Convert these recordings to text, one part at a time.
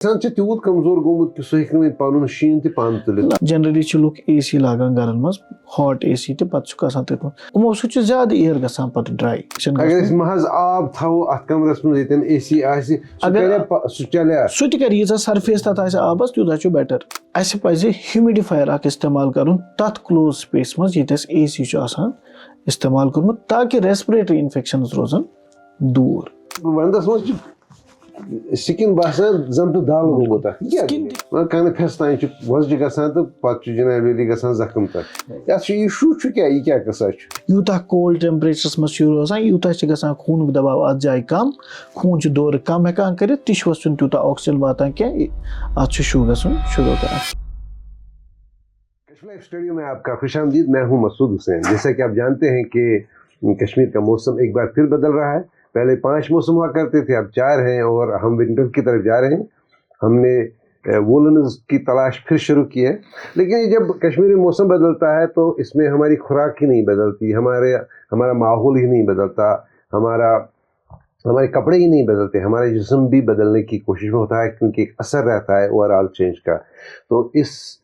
تیوت کمزور گومت کہ سہ ہیٚکہِ پنُن شیٖن تہِ پانہٕ تُلِتھ. جنرلی چھِ لُکھ اے سی لاگان گرن منٛز ہاٹ اے سی تہٕ پتہٕ چھُکھ آسان تٔتھۍ منٛز یِمو سۭتۍ چھُ زیادٕ اِیر گژھان پتہٕ ڈراے. اگر أسۍ محض آب تھاوو اتھ کمرس منٛز ییٚتٮ۪ن اے سی آسہِ سُہ چلیا سُہ تہِ کرِ ییٖژاہ سرفیس تتھ آسہِ آبس تیوٗتاہ چھُ بیٹر. اسہِ پزِ ہیوٗمِڈِفایر اکھ استعمال کرُن تتھ کلوز سپیس منٛز ییٚتہِ اسہِ اے سی چھُ آسان استعمال کوٚرمُت تاکہِ ریسپریٹری انفیکشنز روزن دوٗر. ونٛدس منٛز چھُ سِکِن باسان زن تہٕ دال گوٚمُت اتھ کنہٕ پھیٚس تانۍ چھُ وۄزجہِ گژھان تہٕ پتہٕ چھُ جناب علی گژھان زخم تتھ. یتھ چھُ اِشوٗ چھُ کیٛاہ یہِ کیٛاہ قٕصہ چھُ؟ یوٗتاہ کولڈ ٹیمپریچرس منٛز چھُ روزان یوٗتاہ چھُ گژھان خوٗنُک دباو اتھ جایہِ کم خوٗن چھُ دورٕ کم ہٮ۪کان کٔرِتھ ٹِشوٗوس چھُنہٕ تیوٗتاہ آکسیجن واتان کینٛہہ اتھ چھُ شو گژھُن شروع کران. کشمیر اسٹوڈیو میں آپ کا خوش آمدید. میں ہوں مسعود حسین. جیسا کہ آپ جانتے ہیں کہ کشمیر کا موسم ایک بار پھر بدل رہا ہے. پہلے 5 موسم ہوا کرتے تھے اب 4 ہیں اور ہم ونٹر کی طرف جا رہے ہیں. ہم نے وولنز کی تلاش پھر شروع کی ہے. لیکن جب کشمیر میں موسم بدلتا ہے تو اس میں ہماری خوراک ہی نہیں بدلتی, ہمارا ماحول ہی نہیں بدلتا, ہمارے کپڑے ہی نہیں بدلتے, ہمارا جسم بھی بدلنے کی کوشش میں ہوتا ہے کیونکہ ایک اثر رہتا ہے اوور آل چینج کا. تو اس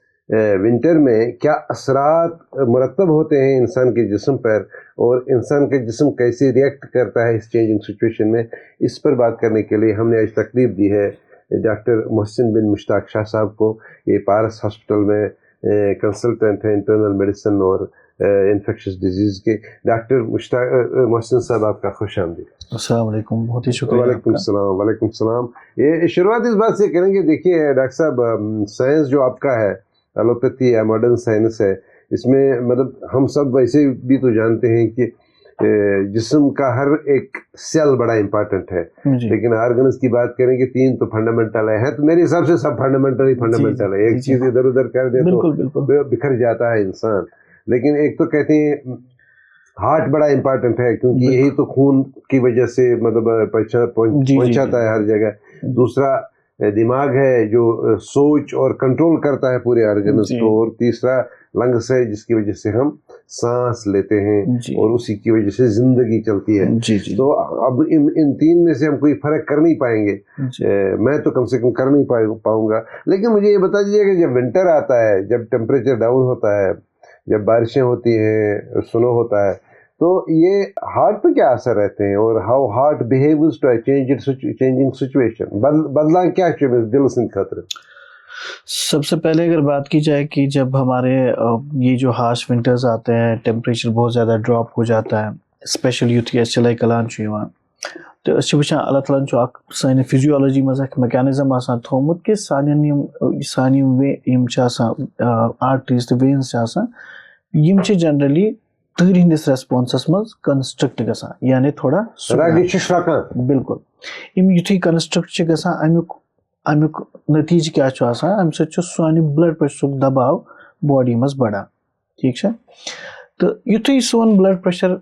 ونٹر میں کیا اثرات مرتب ہوتے ہیں انسان کے جسم پر اور انسان کا جسم کیسے ریئیکٹ کرتا ہے اس چینجنگ سچویشن میں, اس پر بات کرنے کے لیے ہم نے آج تقریب دی ہے ڈاکٹر محسن بن مشتاق شاہ صاحب کو. یہ پارس ہاسپٹل میں کنسلٹنٹ ہیں انٹرنل میڈیسن اور انفیکشس ڈیزیز کے. ڈاکٹر محسن صاحب آپ کا خوش آمدید. السلام علیکم, بہت ہی شکریہ. وعلیکم السلام. وعلیکم السلام. یہ شروعات اس بات سے کریں گے, دیکھیے ڈاکٹر صاحب سائنس جو آپ کا ہے ایلوپیتھی ہے ماڈرن سائنس ہے, اس میں مطلب ہم سب ویسے بھی تو جانتے ہیں کہ جسم کا ہر ایک سیل بڑا امپارٹنٹ ہے, لیکن آرگنز کی بات کریں کہ 3 تو فنڈامنٹل ہے تو میرے حساب سے سب فنڈامنٹل ہے. ایک چیز ادھر ادھر کر دیں تو بکھر جاتا ہے انسان. لیکن ایک تو کہتے ہیں ہارٹ بڑا امپارٹنٹ ہے کیونکہ یہی تو خون کی وجہ سے مطلب پہنچاتا ہے ہر جگہ. دوسرا دماغ ہے جو سوچ اور کنٹرول کرتا ہے پورے آرگنز کو, اور تیسرا لنگس ہے جس کی وجہ سے ہم سانس لیتے ہیں اور اسی کی وجہ سے زندگی چلتی ہے. تو اب ان 3 میں سے ہم کوئی فرق کر نہیں پائیں گے, میں تو کم سے کم کر نہیں پاؤں گا. لیکن مجھے یہ بتا دیجیے کہ جب ونٹر آتا ہے, جب ٹیمپریچر ڈاؤن ہوتا ہے, جب بارشیں ہوتی ہیں, سنو ہوتا ہے, تو یہ ہارٹ پہ کیا اثر رہتے ہیں اور how heart behaves to changing situation بدلا کیا دل سن خطر. سب سے پہلے اگر بات کی جائے کہ جب ہمارے یہ جو ہارش ونٹرز آتے ہیں ٹیمپریچر بہت زیادہ ڈراپ ہو جاتا ہے اسپیشلی یُتھُے اَسہِ چلاے کلان چھُ یِوان تہٕ أسۍ چھِ وٕچھان اللہ تعالیٰ ہن چھُ اکھ سانہِ فِزیولجی منٛز اکھ میکینزم آسان تھوٚومُت کہِ سانہِ یِم چھِ آسان آرٹریٖز تہٕ وینٕز چھِ آسان یِم چھِ جنرلی تۭرِ ہِنٛدِس ریسپانسس منٛز کنسٹرکٹ گژھان یعنی تھوڑا بالکل. یِم یُتھُے کنسٹرکٹ چھِ گژھان امیُک نتیٖجہٕ کیٛاہ چھُ آسان, اَمہِ سۭتۍ چھُ سانہِ بلڈ پریشرُک دباو باڈی منٛز بڑان, ٹھیٖک چھا. تہٕ یُتھُے سون بلڈ پریشر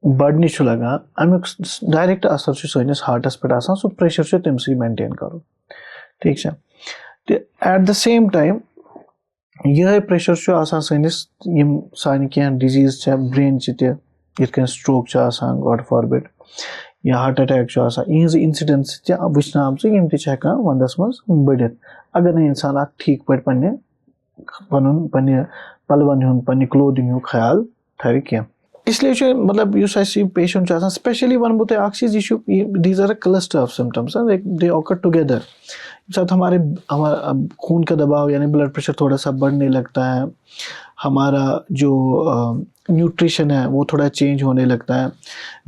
بڑنہِ چھُ لگان امیُک ڈایریکٹ اثر چھُ سٲنِس ہارٹس پٮ۪ٹھ آسان, سُہ پریشر چھُ تٔمسٕے مینٹین کرُن, ٹھیٖک چھا. تہٕ ایٹ دَ سیم ٹایم یِہے پریشر چھُ آسان سٲنِس یِم سانہِ کینٛہہ ڈِزیٖز چھےٚ برینچہِ تہِ یِتھ کٔنۍ سٹروک چھُ آسان گاڈ فاربِڈ یا ہارٹ اٹیک چھُ آسان, یِہنٛزٕ اِنسِڈنس تہِ وٕچھنہٕ آمژٕ یِم تہِ چھِ ہٮ۪کان ونٛدس منٛز بٔڑِتھ اگر نہٕ اِنسان اکھ ٹھیٖک پٲٹھۍ پننہِ پلون ہُنٛد پننہِ کلوتھِنٛگ ہُنٛد خیال تھاوِ کینٛہہ. اسلیے چھُ مطلب یُس اَسہِ یہِ پیشنٹ چھُ آسان سپیشلی ونہٕ بہٕ تۄہہِ اکھ چیٖز, یہِ چھُ these are a cluster of symptoms they occur together. ییٚمہِ ساتہٕ ہمارا خون کا دباؤ یعنی بلڈ پریشر تھوڑا سا بڑھنے لگتا ہے, ہمارا جو نیوٹریشن ہے وہ تھوڑا چینج ہونے لگتا ہے,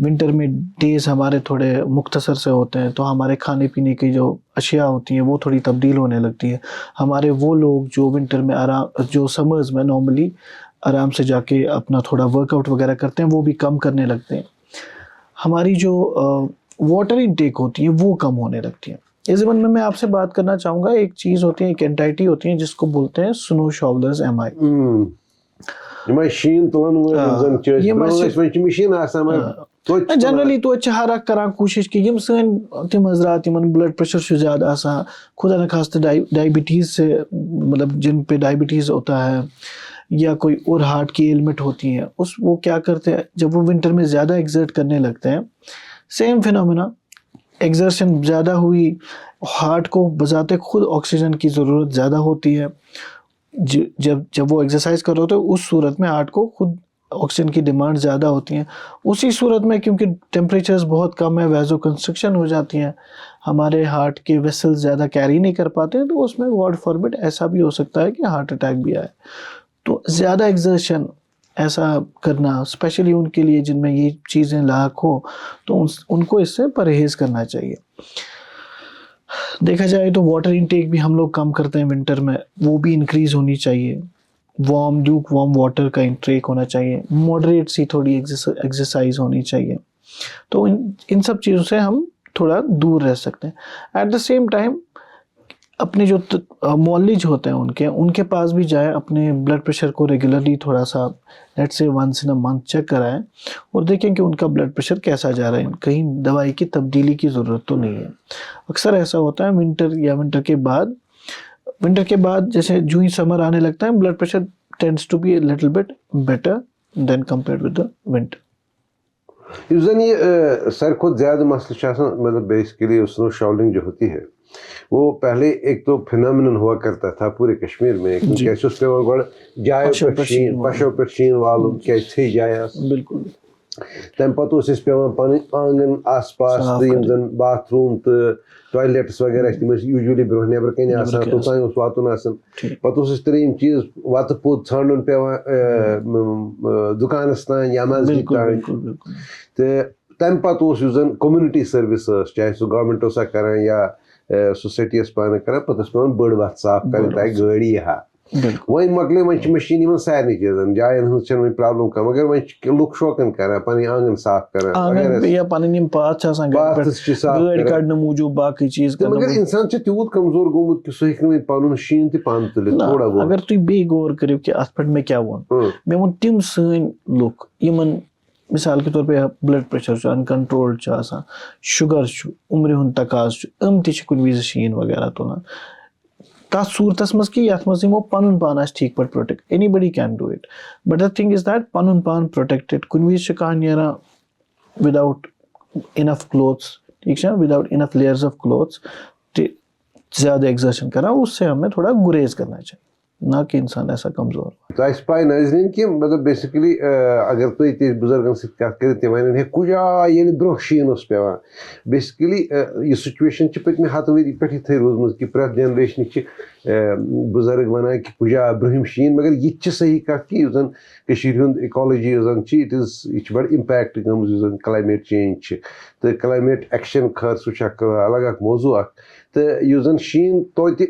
ونٹر میں ڈیز ہمارے تھوڑے مختصر سے ہوتے ہیں تو ہمارے کھانے پینے کی جو اشیاء ہوتی ہیں وہ تھوڑی تبدیل ہونے لگتی ہے. ہمارے وہ لوگ جو ونٹر میں جو سمرز میں نارملی آرام سے جا کے اپنا تھوڑا ورک آؤٹ وغیرہ کرتے ہیں وہ بھی کم کرنے لگتے ہیں. ہماری جو واٹر انٹیک ہوتی ہے وہ کم ہونے لگتی ہے. اس زمانے میں آپ سے بات کرنا چاہوں گا, ایک چیز ہوتی ہے, ایک اینٹائٹی ہوتی ہے جس کو بولتے ہیں سنو شاولرز ایم آئی. جنرلی توتہِ چھِ ہر اکھ کران کوٗشش کہ یِم سٲنۍ تِم حضرات یِمن بلڈ پریشر چھُ زیادٕ آسان, خدا نخواستہ ڈائبٹیز سے مطلب جن پہ ڈائبٹیز ہوتا ہے یا کوئی اور ہارٹ کی ایلمنٹ ہوتی ہیں, وہ کیا کرتے ہیں جب وہ ونٹر میں زیادہ ایگزرٹ کرنے لگتے ہیں, سیم فینومینا ایگزرشن زیادہ ہوئی, ہارٹ کو بذات خود آکسیجن کی ضرورت زیادہ ہوتی ہے. جب وہ ایکسرسائز کر رہے ہوتے ہیں اس صورت میں ہارٹ کو خود آکسیجن کی ڈیمانڈ زیادہ ہوتی ہیں. اسی صورت میں کیونکہ ٹیمپریچرز بہت کم ہے, ویزو کنسٹرکشن ہو جاتی ہیں, ہمارے ہارٹ کے ویسل زیادہ کیری نہیں کر پاتے ہیں, تو اس میں گاڈ فاربڈ ایسا بھی ہو سکتا ہے کہ ہارٹ اٹیک بھی آئے. تو زیادہ ایگزرشن ایسا کرنا اسپیشلی ان کے لیے جن میں یہ چیزیں لاحق ہو, تو ان کو اس سے پرہیز کرنا چاہیے. دیکھا جائے تو واٹر انٹیک بھی ہم لوگ کم کرتے ہیں ونٹر میں, وہ بھی انکریز ہونی چاہیے. وارم واٹر کا انٹیک ہونا چاہیے, ماڈریٹ سی تھوڑی ایکسرسائز ہونی چاہیے. تو ان سب چیزوں سے ہم تھوڑا دور رہ سکتے ہیں. ایٹ دا سیم ٹائم اپنے جو مولج ہوتے ہیں ان کے پاس بھی جائے, اپنے بلڈ پریشر کو ریگولرلی تھوڑا سا لیٹ سے once in a month check کرائیں اور دیکھیں کہ ان کا بلڈ پریشر کیسا جا رہا ہے, کہیں دوائی کی تبدیلی کی ضرورت تو نہیں ہے. اکثر ایسا ہوتا ہے ونٹر کے بعد جیسے جو ہی سمر آنے لگتا ہے, blood pressure tends to be a little bit better than compared with the winter. یُس زن یہ ساروی کھۄتہٕ زیادٕ مسئلہ چھُ آسان, مطلب بیسکلی سنو شاولنگ جو ہوتی ہے وہ پہلے ایک تو فینامنن ہوا کرتا تھا پورے کشمیر میں, کیونکہ اَسہِ اوس پیوان گۄڈٕ جایو پٮ۪ٹھ شیٖن, پشو پٮ۪ٹھ شیٖن والُن کیازِ ژھیٚے جایہِ آسہٕ. بالکل. تمہِ پتہٕ اوس اَسہِ پیوان پنٕنۍ آنگن آس پاس تہٕ یِم زن باتھ روٗم تہٕ ٹویلیٹس وغیرہ تِم ٲسۍ یوٗجؤلی برونٛہہ نیبرٕ کَنۍ آسان, توٚتام اوس واتُن آسان. پتہٕ اوس اَسہِ ترٛیٚیِم چیٖز وَتہٕ پوٚت ژھانڈُن پیوان دُکانس تانۍ یا مسجد تانۍ. تہٕ تمہِ پتہٕ اوس یُس زن کوٚمنٹی سٔروِس ٲس, چاہے سُہ گورمنٹ اوسا کران یا سوسایٹی ٲس پانہٕ کران, پتہٕ ٲس پیوان بٔڑ وتھ صاف کرٕنۍ تاکہِ گٲڑۍ یی ہا. وۄنۍ مۄکلے, وۄنۍ چھِ مشیٖن یِوان سارنٕے چیٖزن, جاین ہٕنٛز چھنہٕ وۄنۍ پرابلم کانٛہہ, مگر وۄنۍ چھِ لُکھ شوقن کران پنٕنۍ آنگن صاف کران یا پنٕنۍ یِم پاتھ چھِ آسان گٲڑۍ کڑنہٕ موٗجوٗب باقٕے چیٖز. مگر انسان چھُ تیوٗت کمزور گوٚمُت کہِ سُہ ہیٚکہِ نہٕ وۄنۍ پنُن شیٖن تہِ پانہٕ تُلِتھ. تھوڑا بہت اگر تُہۍ بیٚیہِ غور کٔرِو کہِ اتھ پٮ۪ٹھ مےٚ کیٛاہ ووٚن تِم سٲنۍ لُکھ یِمن مثال کے طور پہ بلڈ پریشر چھُ انکنٹرولڈ چھُ آسان, شُگر چھُ, عمرِ ہُنٛد تقاضہٕ چھُ, یِم تہِ چھِ کُنہِ وِزِ شیٖن وغیرہ تُلان. تتھ صوٗرتس منٛز کہِ یتھ منٛز یِمو پنُن پان آسہِ ٹھیٖک پٲٹھۍ protect, anybody can do it, but the thing is that پنُن پان پروٹیکٹڈ. کُنہِ وِزِ چھُ کانٛہہ نیران وداؤٹ انف کلوتھس, ٹھیک چھا, without enough layers of clothes, زیادٕ ایگزرشن کران, اس سے ہمیں تھوڑا گریز کرنا چاہیے, نہ کہ انسان ایسا کمزور. تو اَسہِ پاے ناظریٖن کہِ مطلب بیسِکلی اگر تُہۍ تہِ بُزرگن سۭتۍ کتھ کٔرِو تِم وَنن ہے کُجا ییٚلہِ برونٛہہ شیٖن اوس پیوان. بیسِکلی یہِ سُچویشن چھِ پٔتمہِ ہتہٕ ؤری پٮ۪ٹھ یِتھٕے روٗزمٕژ کہِ پرٛٮ۪تھ جنریشنہِ چھِ بُزرگ وَنان کہِ کُجا برٛونٛہِم شیٖن, مگر یہِ تہِ چھِ صحیح کتھ کہِ یُس زن کٔشیٖرِ ہُنٛد اِکالجی یُس زن چھِ یہِ چھِ بڑٕ اِمپیکٹ گٔمٕژ یُس زن کلایمیٹ چینج چھِ تہٕ کلایمیٹ ایکشن خٲطرٕ سُہ چھُ اکھ الگ اکھ موضوٗع اکھ. تہٕ یُس زن شیٖن توتہِ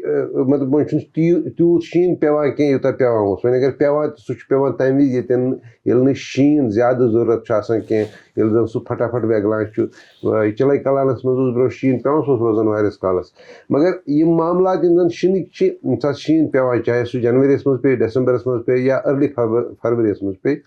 مطلب وۄنۍ چھُنہٕ تیوٗت شیٖن پیوان کینٛہہ یوٗتاہ پیوان اوس. وۄنۍ اگر پیوان تہِ سُہ چھُ پیوان تمہِ وِزِ ییٚلہِ نہٕ شیٖن زیادٕ ضوٚرتھ چھُ آسان کینٛہہ, ییٚلہِ زن سُہ پھٹافٹ وگلان چھُ. چِلے کلانس منٛز اوس برونٛہہ شیٖن پیوان, سُہ اوس روزان واریاہس کالس. مگر یِم معاملات یِم زن شیٖنٕکۍ چھِ, ییٚمہِ ساتہٕ شیٖن پیوان چاہے سُہ جنؤریَس منٛز پیٚیہِ, ڈیسمبرس منٛز پیٚیہِ یا أرلی فرؤریَس منٛز پیٚیہِ,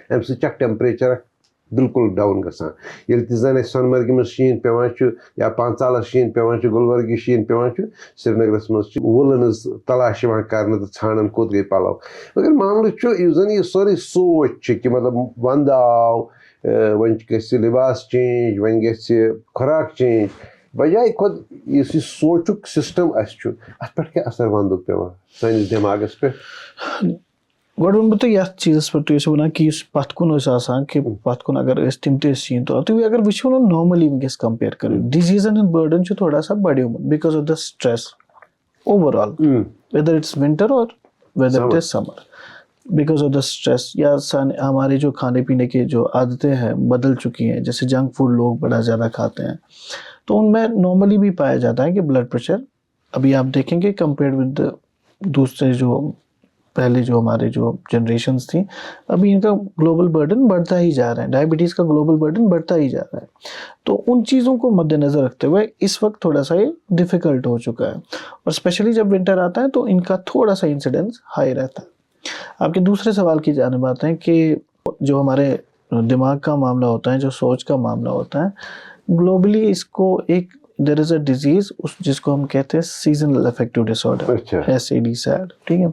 اَمہِ سۭتۍ چھُ اکھ ٹیمپریچر اکھ بالکل ڈاوُن گژھان. ییٚلہِ تہِ زن اَسہِ سۄنہٕ مرگہِ منٛز شیٖن پیوان چھُ یا پانٛژالس شیٖن پیوان چھُ, گُلمرگہِ شیٖن پیوان چھُ, سرینگرس منٛز چھِ وُلنٕز تلاش یِوان کرنہٕ تہٕ ژھانڈان کوٚت گٔے پلو. مگر معاملہٕ چھُ یُس زن یہِ سورُے سونٛچ چھِ کہِ مطلب ونٛدٕ آو, وۄنۍ گژھِ لباس چینج, وۄنۍ گژھِ خوراک چینج, بجاے کھۄتہٕ یُس یہِ سونٛچُک سسٹم اَسہِ چھُ اتھ پٮ۪ٹھ کیٛاہ اثر ونٛدُک پیوان سٲنِس دٮ۪ماغس پٮ۪ٹھ؟ گۄڈٕ وَنہٕ بہٕ تۄہہِ یَتھ چیٖزَس پٮ۪ٹھ, تُہۍ ٲسِو وَنان کہِ یُس پَتھ کُن ٲسۍ آسان کہِ پَتھ کُن اگر ٲسۍ تِم تہِ ٲسۍ شیٖن تُلان, تُہۍ اگر وٕچھِو نا نارملی وٕنکیٚس کَمپِیَر کٔرِو, ڈِزیٖزَن ہُنٛد بٲرڈن چھُ تھوڑا سا بڑیومُت because of the stress over all, whether it's winter or whether it is summer, because of the stress. یا ہمارے جو کھانے پینے کے جو عادتیں ہیں بدل چکی ہیں, جیسے جنک فوڈ لوگ بڑا زیادہ کھاتے ہیں, تو ان میں نارملی بھی پایا جاتا ہے کہ بلڈ پریشر ابھی آپ دیکھیں گے کمپیئرڈ ود دوسرے جو پہلے جو ہمارے جو جنریشنز تھیں, ابھی ان کا گلوبل برڈن بڑھتا ہی جا رہا ہے, ڈائبٹیز کا گلوبل برڈن بڑھتا ہی جا رہا ہے. تو ان چیزوں کو مد نظر رکھتے ہوئے اس وقت تھوڑا سا یہ ڈیفیکلٹ ہو چکا ہے, اور اسپیشلی جب ونٹر آتا ہے تو ان کا تھوڑا سا انسیڈنس ہائی رہتا ہے. آپ کے دوسرے سوال کی جانب آتے ہیں کہ جو ہمارے دماغ کا معاملہ ہوتا ہے, جو سوچ کا معاملہ ہوتا ہے, گلوبلی اس کو ایک دیر از اے ڈیزیز جس کو ہم کہتے ہیں سیزنل افیکٹو ڈس آرڈر, SAD SAD, ٹھیک ہے.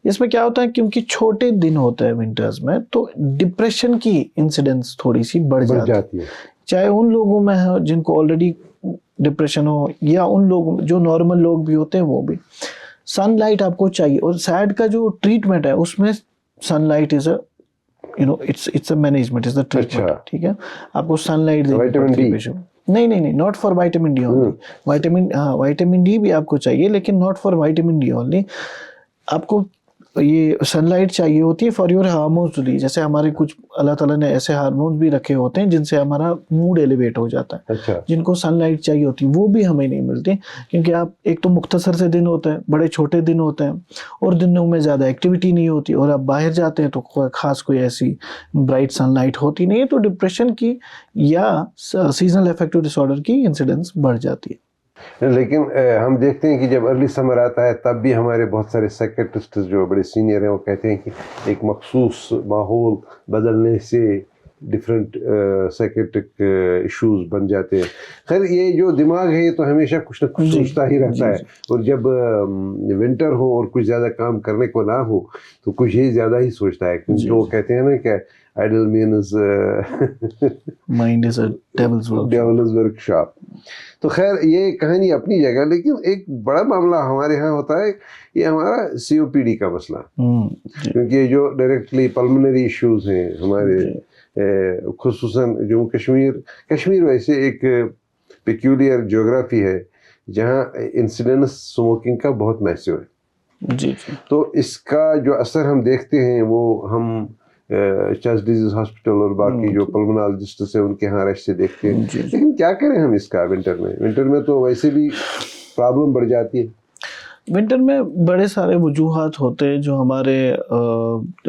اس میں کیا ہوتا ہے, کیونکہ چھوٹے دن ہوتے ہیں ونٹرز میں, تو ڈپریشن کی انسیڈنس تھوڑی سی بڑھ جاتی ہے. چاہے ان لوگوں میں ہے جن کو آلریڈی ڈپریشن ہو یا ان لوگوں جو نارمل لوگ بھی ہوتے ہیں وہ بھی. سن لائٹ آپ کو چاہیے. اور سیڈ کا جو ٹریٹمنٹ ہے اس میں sunlight is it's a management is the treatment. ٹھیک ہے, آپ کو سن لائٹ نہیں not for vitamin D only. Vitamin D بھی آپ کو چاہیے لیکن not for vitamin D only. آپ کو یہ سن لائٹ چاہیے ہوتی ہے فار یور ہارمونس ریلیز. جیسے ہمارے کچھ اللہ تعالیٰ نے ایسے ہارمونس بھی رکھے ہوتے ہیں جن سے ہمارا موڈ ایلیویٹ ہو جاتا ہے. جن کو سن لائٹ چاہیے ہوتی ہے وہ بھی ہمیں نہیں ملتی, کیونکہ آپ ایک تو مختصر سے دن ہوتے ہیں, بڑے چھوٹے دن ہوتے ہیں, اور دنوں میں زیادہ ایکٹیویٹی نہیں ہوتی, اور آپ باہر جاتے ہیں تو خاص کوئی ایسی برائٹ سن لائٹ ہوتی نہیں ہے, تو ڈپریشن کی یا سیزنل افیکٹو ڈس آرڈر کی انسیڈنس بڑھ جاتی ہے. لیکن ہم دیکھتے ہیں کہ جب ارلی سمر آتا ہے تب بھی ہمارے بہت سارے سائیکٹرسٹ جو بڑے سینئر ہیں وہ کہتے ہیں کہ ایک مخصوص ماحول بدلنے سے ڈفرینٹ سائیکٹرک ایشوز بن جاتے ہیں. خیر یہ جو دماغ ہے یہ تو ہمیشہ کچھ نہ کچھ سوچتا ہی رہتا ہے, اور جب ونٹر ہو اور کچھ زیادہ کام کرنے کو نہ ہو تو کچھ ہی زیادہ ہی سوچتا ہے, کیونکہ وہ کہتے ہیں نا کہ idle means mind is a devil's workshop. تو خیر یہ کہانی اپنی جگہ, لیکن ایک بڑا معاملہ ہمارے ہاں ہوتا ہے یہ ہمارا COPD کا مسئلہ, کیونکہ جو ڈائریکٹلی پلمنری ایشوز ہیں ہمارے, خصوصاً جموں کشمیر ویسے ایک پیکیولر جغرافی ہے جہاں انسیڈنس اسموکنگ کا بہت میسو ہے. تو اس کا جو اثر ہم دیکھتے ہیں وہ ہم چیسٹ ڈیزیز ہاسپٹل اور باقی جو پلمنالوجسٹس ہیں ان کے ہاں رش سے دیکھتے ہیں. لیکن کیا کریں ہم اس کا ونٹر میں تو ویسے بھی پرابلم بڑھ جاتی ہے. ونٹر میں بڑے سارے وجوہات ہوتے ہیں جو ہمارے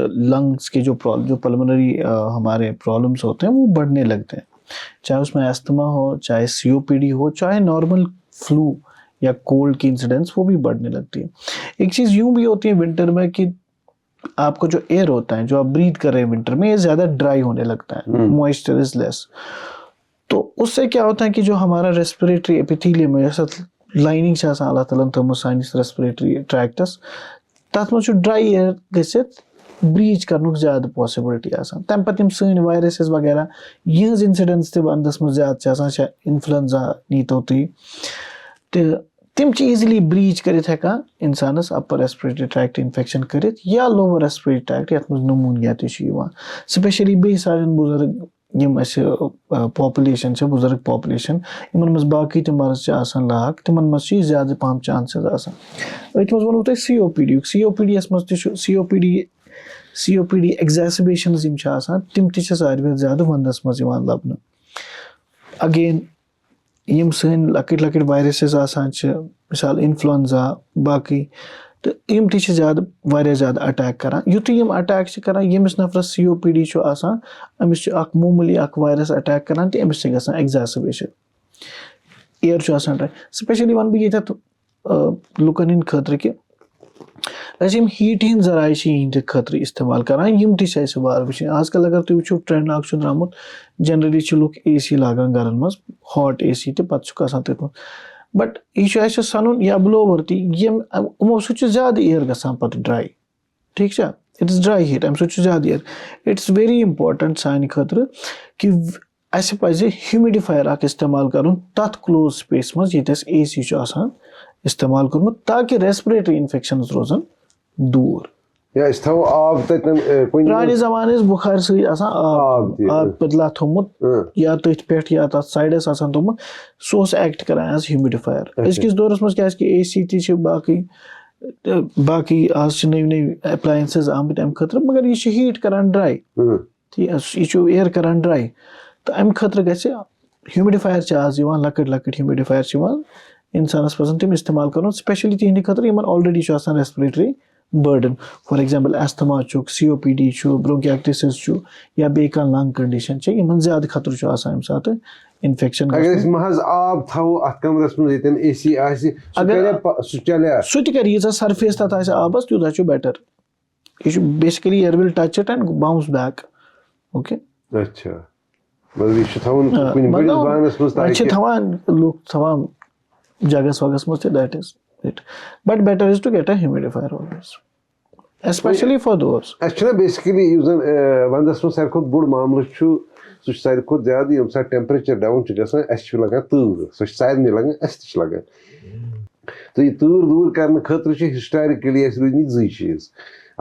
لنگس کے جو پلمنری ہمارے پرابلمس ہوتے ہیں وہ بڑھنے لگتے ہیں, چاہے اس میں استھما ہو, چاہے COPD ہو, چاہے نارمل فلو یا کولڈ کی انسیڈنس وہ بھی بڑھنے لگتی ہے. ایک چیز یوں بھی ہوتی ہے ونٹر میں کہ آپ کو جو ایئر ہوتا ہے جو آپ بریتھ کر رہے ہیں ونٹر میں یہ زیادہ ڈرائی ہونے لگتا ہے, موئسچر از لیس. تو اس سے کیا ہوتا ہے کہ جو ہمارا ریسپریٹری ایپیتھیلیم ہے, لائننگ سے اللہ تعالیٰ تھٲومٕژ سٲنِس ریسپریٹری ٹریکٹس, تَتھ منٛز چھُ ڈرائی ایئر گٔژھِتھ بریٖچ کرنُک زیادٕ پاسبلٹی آسان. تَمہِ پتہٕ یِم سٲنۍ وایرسز وغیرہ یِہنٛز انسیڈنس تہِ ونٛدس منٛز زیادٕ چھِ آسان, چھےٚ انفلوئنزا نیٖتو تُہۍ, تہٕ تِم چھِ ایٖزلی بریٖچ کٔرِتھ ہٮ۪کان انسانس اپر ریسپریٹری ٹریکٹ انفیکشن کٔرِتھ یا لوور ریسپریٹری ٹریکٹ یتھ منٛز نمونیا تہِ چھُ یِوان. سپیشلی بیٚیہِ سانٮ۪ن بُزرگ یِم اَسہِ پاپولیشن چھِ, بُزرگ پاپولیشن, یِمن منٛز باقٕے تہِ مرض چھِ آسان لاحق, تِمن منٛز چھِ زیادٕ پہم چانسز آسان. أتھۍ منٛز ووٚنوٕ تۄہہِ COPD یُک. COPD یس منٛز تہِ چھُ COPD ایگزیسبیشنز یِم چھِ آسان تِم تہِ چھِ ساروی کھۄتہٕ زیادٕ ونٛدس منٛز یِوان لبنہٕ. اگین یِم سٲنۍ لۄکٕٹۍ لۄکٕٹۍ وایرسز آسان چھِ, مثال انفلوئنزا باقٕے, تہٕ یِم تہِ چھِ زیادٕ واریاہ زیادٕ اٹیک کران. یُتھُے یِم اٹیک چھِ کران, ییٚمِس نفرس COPD چھُ آسان أمِس چھُ اکھ معموٗلی اکھ وایرس اٹیک کران تہٕ أمِس چھِ گژھان ایگزیسبیشن. اِیر چھُ آسان ڈراے. سپیشلی ونہٕ بہٕ ییٚتٮ۪تھ لُکن ہٕنٛدۍ خٲطرٕ کہِ أسۍ یِم ہیٖٹہِ ہِنٛدۍ ذرایع چھِ یِہنٛدِ خٲطرٕ استعمال کران, یِم تہِ چھِ اَسہِ وارٕ وٕچھِنۍ. آز کل اگر تُہۍ وٕچھِو ٹرینڈ اکھ چھُ درٛامُت, جنرلی چھِ لُکھ AC لاگان گرن منٛز, ہاٹ AC تہِ, پتہٕ چھُکھ آسان تٔتھۍ منٛز. بٹ یہِ چھُ اَسہِ سنُن یا بلوور تہِ, یِمو سۭتۍ چھُ زیادٕ اِیر گژھان پتہٕ ڈراے. ٹھیٖک چھا, اٹ از ڈراے ہیٖٹ, اَمہِ سۭتۍ چھُ زیادٕ اِیر. اٹس ویری امپارٹنٹ سانہِ خٲطرٕ کہِ اَسہِ پزِ ہیوٗمِڈِفایر اکھ استعمال کرُن تتھ کلوز سپیس منٛز ییٚتہِ اَسہِ AC چھُ آسان استعمال کوٚرمُت, تاکہِ ریسپریٹری انفیکشنز روزن دوٗر. پرانہِ زمانہٕ ٲسۍ بُخارِ سۭتۍ آسان آب پٔتلا تھوٚمُت یا تٔتھۍ پٮ۪ٹھ یا تتھ سایڈس آسان تھوٚمُت, سُہ اوس ایکٹ کران ایز ہیوٗمِڈِفایر. أزکِس دورس منٛز کیازِ کہِ AC تہِ چھِ باقٕے آز چھِ نٔوۍ نٔوۍ ایپلاینسز آمٕتۍ امہِ خٲطرٕ, مگر یہِ چھُ ہیٖٹ کران ڈراے, یہِ چھُ اِیر کران ڈراے. تہٕ امہِ خٲطرٕ گژھِ ہیوٗمِڈِفایر چھِ آز یِوان, لۄکٕٹۍ لۄکٕٹۍ ہیوٗمِڈِفایر چھِ یِوان, انسانس پزن تِم استعمال کرُن, سپیشلی تِہنٛدِ خٲطرٕ یِمن آلریڈی چھُ آسان respiratory burden. For example asthma چھُکھ, COPD چھُ, برونکیٹسس چھُ, یا بیٚیہِ کانٛہہ لنگ کنڈِشن چھِ, یِمن زیادٕ خطرٕ چھُ آسان اَمہِ ساتہٕ انفیکشن. سُہ تہِ کرِ, ییٖژاہ سرفیس تتھ آسہِ آبس تیوٗتاہ چھُ بیٹر. یہِ چھُ basically air will touch it and bounce back. Okay, وۄنۍ چھِ تھاوان لُکھ تھاوان جگس وگس منٛز تہِ, that is it. But better is to get a humidifier always, especially for those. اَسہِ چھُنہ بیسِکلی یُس زن ونٛدس منٛز ساروی کھۄتہٕ بوٚڑ معاملہٕ چھُ سُہ چھُ ساروی کھۄتہٕ زیادٕ ییٚمہِ ساتہٕ ٹٮ۪مپریچَر ڈاوُن چھُ گژھان اَسہِ چھُ لگان تۭر سۄ چھِ سارنٕے لگان اَسہِ تہِ چھِ لگان تہٕ یہِ تۭر دوٗر کرنہٕ خٲطرٕ چھِ ہِسٹارِکٔلی اَسہِ روٗدمٕتۍ زٕے چیٖز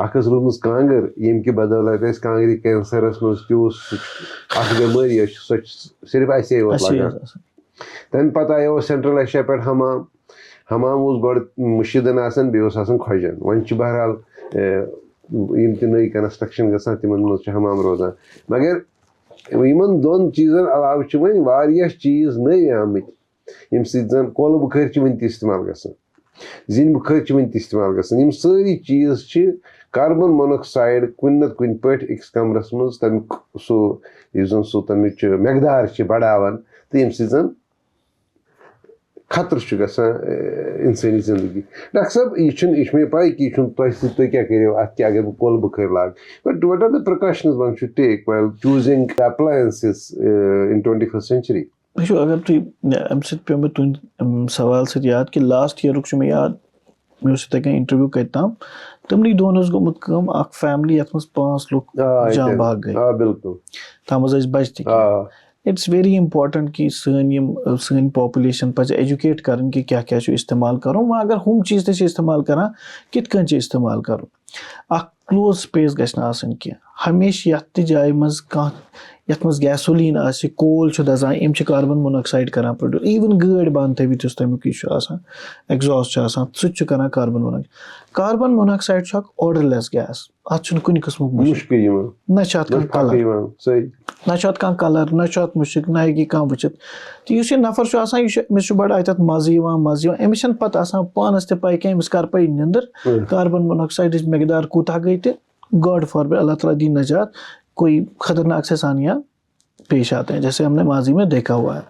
اکھ ٲس روٗزمٕژ کانٛگٕر ییٚمہِ کہِ بدولت اَسہِ کانٛگرِ کینسرَس منٛز تہِ اوس اکھ بٮ۪مٲرۍ یۄس چھِ سۄ چھِ صرف اَسے یوت لگان تَمہِ پتہٕ آیو سٮ۪نٹرل ایشیا پٮ۪ٹھ حمام اوس گۄڈٕ مُشیٖدن آسان بیٚیہِ اوس آسان خۄجن وۄنۍ چھِ بہرحال یِم تہِ نٔے کنسٹرکشن گژھان تِمن منٛز چھُ حمام روزان مگر یِمن دۄن چیٖزن علاوٕ چھِ وۄنۍ واریاہ چیٖز نٔے آمٕتۍ ییٚمہِ سۭتۍ زن کۄلہٕ بُخٲرۍ چھِ وٕنہِ تہِ استعمال گژھان زِنۍ بُخٲرۍ چھِ وٕنہِ تہِ استعمال گژھان یِم سٲری چیٖز چھِ کاربن موناکسایڈ کُنہِ نتہٕ کُنہِ پٲٹھۍ أکِس کمرس منٛز تمیُک سُہ یُس زن سُہ تمِچ مٮ۪قدار چھِ بڑاوان تہٕ ییٚمہِ سۭتۍ زن خطرٕ چھُ گژھان اِنسٲنی زندگی ڈاکٹر صٲب یہِ چھُ مےٚ پاے کہِ یہِ چھُنہٕ تۄہہِ سۭتۍ تُہۍ کیٛاہ کٔرِو اَتھ کیٛاہ اگر بہٕ کۄلہٕ بُخٲرۍ لاگہٕ but what are the precautions one should take while choosing appliances in 21st century وٕچھو اگر تُہۍ اَمہِ سۭتۍ پیوٚو مےٚ تُہنٛدِ سوال سۭتۍ یاد کہِ لاسٹ یِیرُک چھُ مےٚ یاد مےٚ اوس یِتھَے کٔنۍ اِنٹروِو کَتہِ تام تِمنٕے دۄہن اوس گوٚمُت کٲم اکھ فیملی یَتھ منٛز 5 لُکھ جام بھاگ گٔے بِلکُل تَتھ منٛز ٲسۍ بچہِ تہِ اِٹٕس ویری اِمپاٹنٹ کہِ سٲنۍ پاپولیشن پَزِ ایجوکیٹ کَرٕنۍ کہِ کیاہ کیاہ چھُ اِستعمال کَرُن وۄنۍ اگر ہُم چیٖز تہِ چھِ اِستعمال کران کِتھ کٔنۍ چھِ اِستعمال کَرُن اکھ کٕلوز سپیس گژھِ نہٕ آسٕنۍ کینٛہہ ہمیشہٕ یَتھ تہِ جایہِ منٛز کانٛہہ یَتھ منٛز گیسولیٖن آسہِ کول چھُ دَزان یِم چھِ کاربن موناکسایڈ کران پرٛوڈیوٗس ایوٕن گٲڑۍ بنٛد تھٲوِتھ یُس تَمیُک یہِ چھُ آسان ایگزاسٹ چھُ آسان سُہ تہِ چھُ کران کاربن موناکسایڈ چھُ اکھ آرڈرلیس گیس اَتھ چھُنہٕ کُنہِ قٕسمُک مُشک نہ چھُ اَتھ کانٛہہ کلر نہ چھُ اَتھ کانٛہہ کلر نہ چھُ اَتھ مُشک نہ ہیٚکہِ یہِ کانٛہہ وٕچھِتھ تہٕ یُس یہِ نفر چھُ آسان یہِ چھُ أمِس چھُ بَڑٕ اَتٮ۪تھ مَزٕ یِوان أمِس چھَنہٕ پَتہٕ آسان پانَس تہِ پاے کینٛہہ أمِس کر پے نِندٕر کاربن موناکسایڈٕچ مٮ۪قدار کوٗتاہ گٔے تہٕ گاڈ فاربِڈ اللہ تعالیٰ دی نجات کوئی خطرناک سے ثانیہ پیش آتے ہیں جیسے ہم نے ماضی میں دیکھا ہوا ہے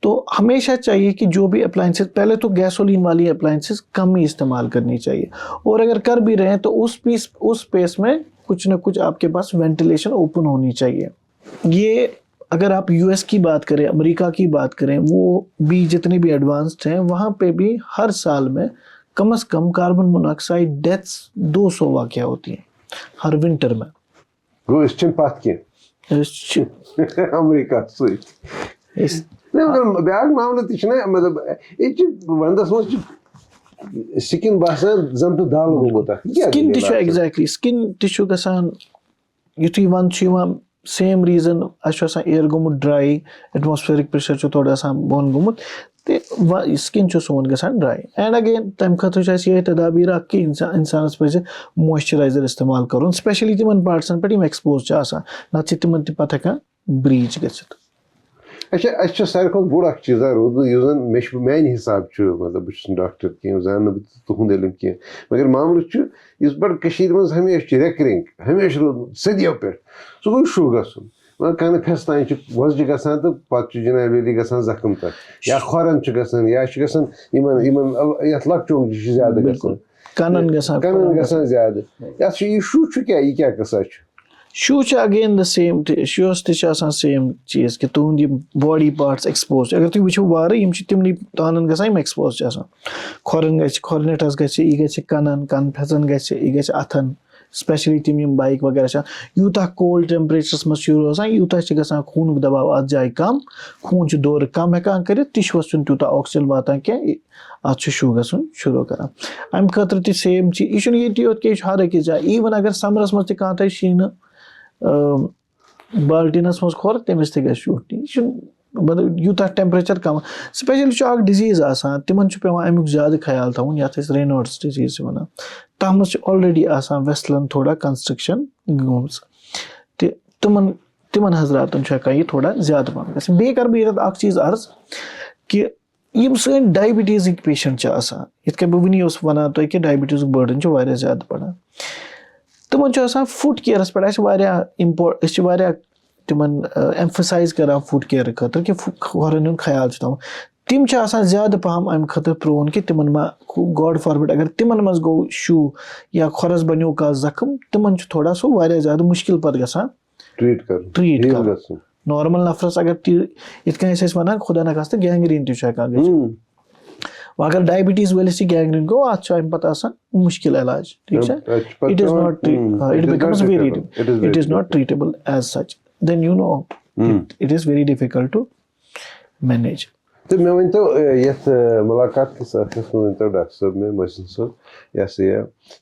تو ہمیشہ چاہیے کہ جو بھی اپلائنسز پہلے تو گیسولین والی اپلائنسز کم ہی استعمال کرنی چاہیے اور اگر کر بھی رہے ہیں تو اس اسپیس میں کچھ نہ کچھ آپ کے پاس وینٹیلیشن اوپن ہونی چاہیے. یہ اگر آپ یو ایس کی بات کریں امریکہ کی بات کریں وہ بھی جتنے بھی ایڈوانسڈ ہیں وہاں پہ بھی ہر سال میں کم از کم کاربن موناکسائڈ ڈیتھس 200 واقعہ ہوتی ہیں ہر ونٹر میں. امریکہ بیاکھ معاملہٕ تہِ چھُنہ مطلب ییٚتہِ چھِ ونٛدس منٛز چھِ سِکِن باسان زن تہٕ دال گوٚمُت سِکِن تہِ چھُ ایگزیکٹلی سِکِن تہِ چھُ گژھان یُتھُے ونٛدٕ چھُ یِوان سیم ریٖزن اَسہِ چھُ آسان اِیر گوٚمُت ڈراے ایٹماسفیرِک پریشر چھُ تھوڑا آسان بۄن گوٚمُت تہٕ سِکِن چھُ سون گژھان ڈراے اینڈ اگین تَمہِ خٲطرٕ چھُ اَسہِ یِہے تدابیٖر اکھ کہِ اِنسانس پزِ مویسچرایزر استعمال کرُن سپیشلی تِمن پارٹسن پٮ۪ٹھ یِم ایکسپوز چھِ آسان نتہٕ چھِ تِمن تہِ پتہٕ ہٮ۪کان بریٖچ گٔژھِتھ. اچھا اَسہِ چھُ ساروی کھۄتہٕ بوٚڑ اکھ چیٖزا روٗدمُت یُس زن مےٚ چھُ میانہِ حِسابہٕ چھُ مطلب بہٕ چھُس نہٕ ڈاکٹر کینٛہہ زانہٕ نہٕ بہٕ تُہُنٛد علم کینٛہہ مگر معاملہٕ چھُ یُس بَڑٕ کٔشیٖرِ منٛز ہمیشہٕ چھُ ریکرِنٛگ ہمیشہٕ روٗدمُت صدیو پٮ۪ٹھ سُہ گوٚو شُہ گژھُن مطلب کَنہٕ پھٮ۪س تانۍ چھِ وۄزجہِ گژھان تہٕ پَتہٕ چھُ جِناب علی گژھان زخم تَتھ یا کھۄرن چھُ گژھان یا چھُ گژھان یِمن یَتھ لۄکچو چھُ زیادٕ گژھان کَنن گژھان زیادٕ یَتھ چھُ یہِ شُہ چھُ کیٛاہ یہِ کیٛاہ قٕصہ چھُ. شوٗ چھُ اگین د سیم شوٗوَس تہِ چھُ آسان سیم چیٖز کہِ تُہُنٛد یِم باڈی پارٹٕس ایکسپوز چھِ اگر تُہۍ وٕچھِو وارٕ یِم چھِ تِمنٕے تانن گژھان یِم ایکسپوز چھِ آسان کھۄرن گژھِ کھۄرنِٹھس گژھِ یہِ گژھِ کَنن کَنہٕ پھٮ۪ژن گژھِ یہِ گژھِ اَتھن سپیشلی تِم یِم بایک وغیرہ چھِ یوٗتاہ کولڈ ٹیمپریچرس منٛز چھُ روزان یوٗتاہ چھِ گژھان خوٗنُک دباو اَتھ جایہِ کم خوٗن چھُ دورٕ کم ہٮ۪کان کٔرِتھ ٹِشوٗوَس چھُنہٕ تیوٗتاہ آکسیجن واتان کینٛہہ اَتھ چھُ شوٗ گژھُن شروٗع کران اَمہِ خٲطرٕ تہِ سیم چیٖز یہِ چھُنہٕ ییٚتی یوت کینٛہہ یہِ چھُ ہر أکِس جایہِ ایوٕن اگر سمرس منٛز تہِ کانٛہہ تۄہہِ شیٖنہٕ بالٹیٖنس منٛز کھۄر تٔمِس تہِ گژھِ شوٗ یہِ چھُنہٕ مطلب یوٗتاہ ٹیمپریچر کم سپیشلی چھُ اکھ ڈِزیٖز آسان تِمن چھُ پیوان امیُک زیادٕ خیال تھاوُن یَتھ أسۍ رینوڈٕس ڈِزیٖز چھِ وَنان تَتھ منٛز چھِ آلریڈی آسان ویسلن تھوڑا کنسٹرکشن گٔمٕژ تہٕ تِمن حضراتن چھُ ہٮ۪کان یہِ تھوڑا زیادٕ پہم گژھِتھ. بیٚیہِ کرٕ بہٕ ییٚتٮ۪تھ اکھ چیٖز عرض کہِ یِم سٲنۍ ڈایبِٹیٖزٕکۍ پیشنٹ چھِ آسان یِتھ کٔنۍ بہٕ وٕنی اوسُس وَنان تۄہہِ کہِ ڈایبِٹیٖزُک بٲرڈن چھُ واریاہ زیادٕ بڑان تِمن چھُ آسان فُڈ کِیرس پٮ۪ٹھ اَسہِ واریاہ أسۍ چھِ واریاہ تِمن ایمفسایز کران فُڈ کِیرٕ خٲطرٕ کہِ کھۄرن ہُنٛد خیال چھُ تھاوُن تِم چھِ آسان زیادٕ پہم اَمہِ خٲطرٕ پرون کہِ تِمن ما گاڈ فاربِڈ اگر تِمن منٛز گوٚو شوٗ یا کھۄرس بنیو کانٛہہ زخم تِمن چھُ تھوڑا سُہ واریاہ زیادٕ مُشکِل پتہٕ گژھان ٹریٖٹ کرُن. نارمل نفرس اگر یِتھ کٔنۍ أسۍ ٲسۍ وَنان خۄدا نخواستہٕ گینگریٖن تہِ چھُ ہٮ۪کان گٔژھِتھ وۄنۍ اگر ڈایبِٹیٖز وٲلِس تہِ گینگریٖن گوٚو اَتھ چھُ اَمہِ پتہٕ آسان مُشکِل علاج ٹھیٖک چھا it is not it becomes very it is not treatable as such then you know It is very difficult to manage. تو میں ونتو یتھ ملاقات کس آخرس میں ونتو ڈاکٹر صاحب میں محسن صاحب یہ سا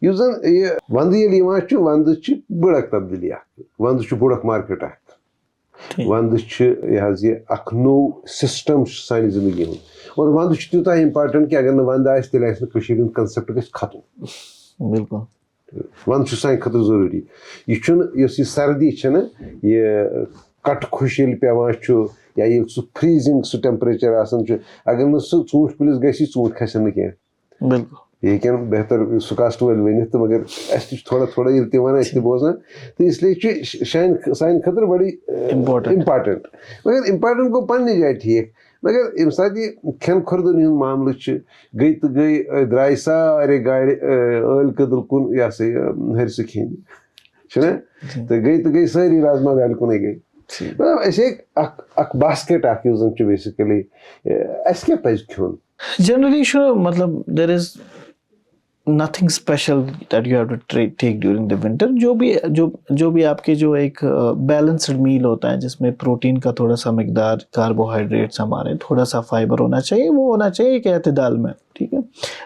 یس زن یہ وند یل یوان چھ وند چھ بڑک تبدیلی اخ وند چھ بڑک مارکیٹ اخ وند چھ یہ حظ یہ اخ نو سسٹم سانہ زندگی ہند اور وند چھ تیوتاہ امپارٹنٹ کہ اگر نہ وند آسہ تیل آسہ کشیر ہند کنسپٹ گژھِ ختم. بالکل وند چھ سانہ خاطر ضروری. یہ چھن یس یہ سردی چھنہ یہ کٹ خوش یل پیوان چھ یا یہ سہ فریزنگ سہ ٹیمپریچر آسان چھ اگر نہ سہ ژوٗنٛٹھۍ کُلِس گژھِ ژوٗنٛٹھۍ کھسن نہٕ کینٛہہ. بالکل یہ ہیٚکن بہتر سُکاسٹ وٲلۍ ؤنِتھ تہٕ مگر اَسہِ تہِ چھُ تھوڑا تھوڑا ییٚلہِ تہِ وَنان أسۍ تہِ بوزان تہٕ اِسلیے چھُ سانہِ خٲطرٕ بڑی امپارٹنٹ. مگر امپارٹنٹ گوٚو پننہِ جایہِ ٹھیٖک مگر ییٚمہِ ساتہٕ یہِ کھٮ۪ن کھۄردُن ہُنٛد معاملہٕ چھُ گٔے تہٕ گٔے درٛاے سارے گاڑِ ٲلۍ کٔدٕل کُن یہِ ہسا یہِ ۂرسہٕ کھیٚنہِ چھُنہ تہٕ گٔے تہٕ گٔے سٲری رازما دالہِ کُنٕے گٔے. مطلب أسۍ ہیٚکۍ اکھ باسکیٹ اکھ یُس زن چھُ بیسِکلی اَسہِ کیٛاہ پزِ کھیوٚن. Generally sure matlab there is nothing special that you have to take during the winter. جو بھی آپ کے جو ایک بیلنسڈ میل ہوتا ہے جس میں پروٹین کا تھوڑا سا مقدار کاربوہائیڈریٹس ہمارے تھوڑا سا فائبر ہونا چاہیے وہ ہونا چاہیے ایک اعتدال میں. ٹھیک ہے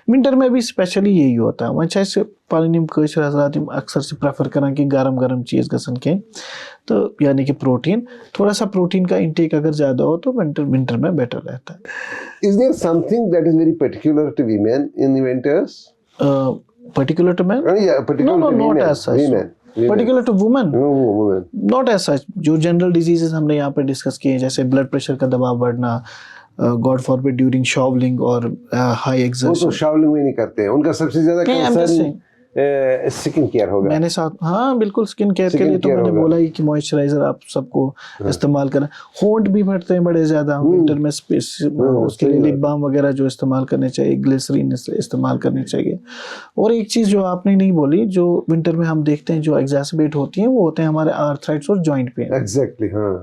ونٹر میں بھی اسپیشلی یہی ہوتا ہے. وۄنۍ چھِ اَسہِ پنٕنۍ یِم کٲشِر حضرات یِم اکثر چھِ پریفر کران کہ گرم گرم چیز گژھن کھیٚنۍ تو یعنی کہ پروٹین تھوڑا سا پروٹین کا انٹیک اگر زیادہ ہو تو ونٹر میں بیٹر رہتا ہے. Is there something that is very particular to women in the winters? Particular to men? Yeah, particular No, to not women. as such. Women. Particular to women? No, women. Not as such. جو general diseases ہم نے یہاں پہ discuss کیے ہیں جیسے blood pressure کا دباؤ بڑھنا گاڈ فاربڈ ڈیورنگ شاولنگ اور ہائی ایگزرشن. وہ تو شاولنگ میں نہیں کرتے ہیں. ان کا سب سے زیادہ کنسرن اسکن کیئر ہوگا. میں نے ساتھ ہاں بالکل اسکن کیئر کے لیے تو میں نے بولا ہی کہ موئسچرائزر آپ سب کو استعمال کرنا. ہونٹ بھی پھٹتے ہیں بڑے زیادہ ونٹر میں اس کے لیے لپ بام وغیرہ جو استعمال کرنے چاہیے گلیسرین استعمال کرنی چاہیے. اور ایک چیز جو آپ نے نہیں بولی جو ونٹر میں ہم دیکھتے ہیں جو ایگزاسبیٹ ہوتی ہیں وہ ہوتے ہیں ہمارے آرتھرائٹس اور جوائنٹ پین. ایگزیکٹلی ہاں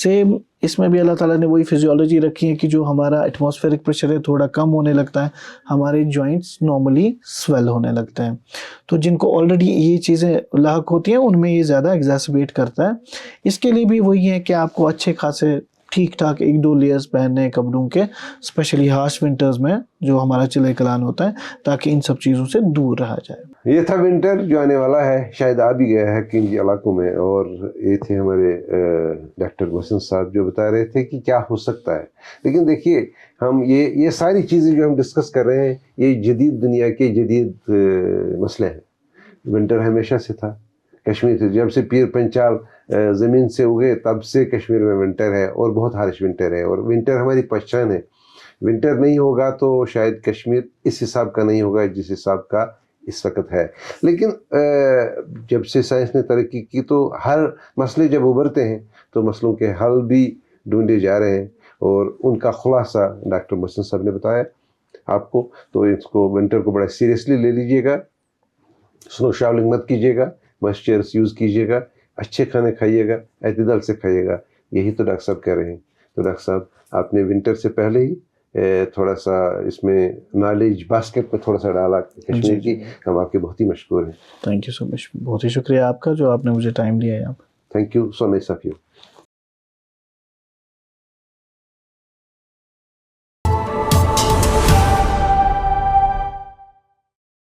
سیم اس میں بھی اللہ تعالیٰ نے وہی فزیولوجی رکھی ہے کہ جو ہمارا ایٹماسفیئرک پریشر ہے تھوڑا کم ہونے لگتا ہے ہمارے جوائنٹس نارملی سویل ہونے لگتے ہیں. تو جن کو آلریڈی یہ چیزیں لاحق ہوتی ہیں ان میں یہ زیادہ ایگزاسبیٹ کرتا ہے. اس کے لیے بھی وہی ہے کہ آپ کو اچھے خاصے ٹھیک ٹھاک 1-2 لیئرز پہننے ہیں کپڑوں کے اسپیشلی ہارش ونٹرز میں جو ہمارا چلے کلان ہوتا ہے تاکہ ان سب چیزوں سے دور رہا جائے. یہ تھا ونٹر جو آنے والا ہے شاید آ بھی گیا ہے کن علاقوں میں. اور یہ تھے ہمارے ڈاکٹر محسن صاحب جو بتا رہے تھے کہ کیا ہو سکتا ہے. لیکن دیکھیے ہم یہ ساری چیزیں جو ہم ڈسکس کر رہے ہیں یہ جدید دنیا کے جدید مسئلے ہیں. ونٹر ہمیشہ سے تھا کشمیر سے جب سے پیر پنچال زمین سے اگے تب سے کشمیر میں ونٹر ہے اور بہت ہارش ونٹر ہے. اور ونٹر ہماری پہچان ہے. ونٹر نہیں ہوگا تو شاید کشمیر اس حساب کا نہیں ہوگا جس حساب کا اس وقت ہے. لیکن جب سے سائنس نے ترقی کی تو ہر مسئلے جب ابھرتے ہیں تو مسئلوں کے حل بھی ڈھونڈے جا رہے ہیں اور ان کا خلاصہ ڈاکٹر محسن صاحب نے بتایا آپ کو. تو اس کو ونٹر کو بڑا سیریسلی لے لیجیے گا. سنو شاولنگ مت کیجیے گا. موئسچرس یوز کیجیے گا. اچھے کھانے کھائیے گا. اعتدال سے کھائیے گا. یہی تو ڈاکٹر صاحب کہہ رہے ہیں. تو ڈاکٹر صاحب آپ نے ونٹر سے پہلے ہی تھوڑا سا اس میں نالج باسکٹ میں تھوڑا سا ڈالا کشمیر کی. ہم آپ کے بہت ہی مشکور ہیں. تھینک یو سو مچ. بہت ہی شکریہ آپ کا جو آپ نے مجھے ٹائم دیا ہے. Thank you so nice of you.